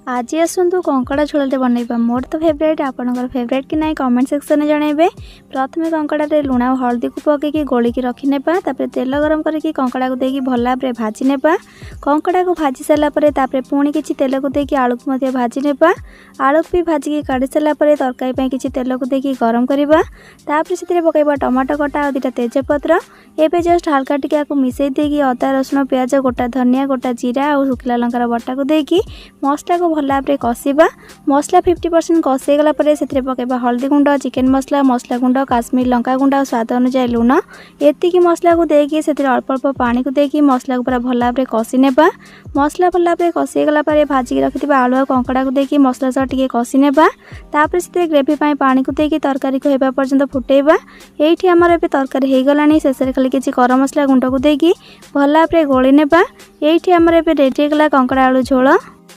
आज आसतु कंकड़ा झोलते बनइबा। मोर तो फेवरेट, आपनकर फेवरेट कि नहीं कमेंट सेक्शन में जनइबे। प्रथमे कंकड़ा लुण और हल्दी को पकईकि गोलिकी रखिनेबा। तापर तेल गरम करके कंकड़ा को देकी भल भाव भाजी नेबा। कंकड़ा को भाजी सारा पर पुणी किछि तेल को देकी आलू को मध्य भाजी नेबा। आलू भी भाजिकी काढ़ी सारा पर तरकारी ପାଇଁ किछि तेल को देकी गरम करबा। तापर सेतिरे पकईबा टमाटो कटा और दुटा तेजपत्र। एबे जस्ट हल्का टिके आको मिसई देकी अदा रसुण प्याज गोटा धनिया गोटा जीरा और सुखला लंकार बटा को देकी मसला को भल भाव कषिबा। मसला 50% कषि गला पर सेतिरे पकईबा हल्दी गुंड चिकेन मसला मसला गुंड काश्मीर लंका गुंड और स्वाद अनुसार लुण। एतिकी मसला को देकी सेतिरे अल्प अल्प पानी को देकी मसला को पूरा भल भाव कषि नेबा। मसला भल भाव कषि गला पर भाजिकी रखिथिबा आलू और कंकड़ा को देकी मसला सह टिके कषि नेबा। तापर सेतिरे ग्रेवी पई पानी को देकी तरकारी को हेबा पर्यंत फुटेबा। एठी हमर एबे तरकारी हे गलानी। शेषरे खाली किछि गरम मसला गुंड को देकी भल भाव गोली नेबा। एठी हमर एबे रेडी गला कंकड़ा आलू झोल।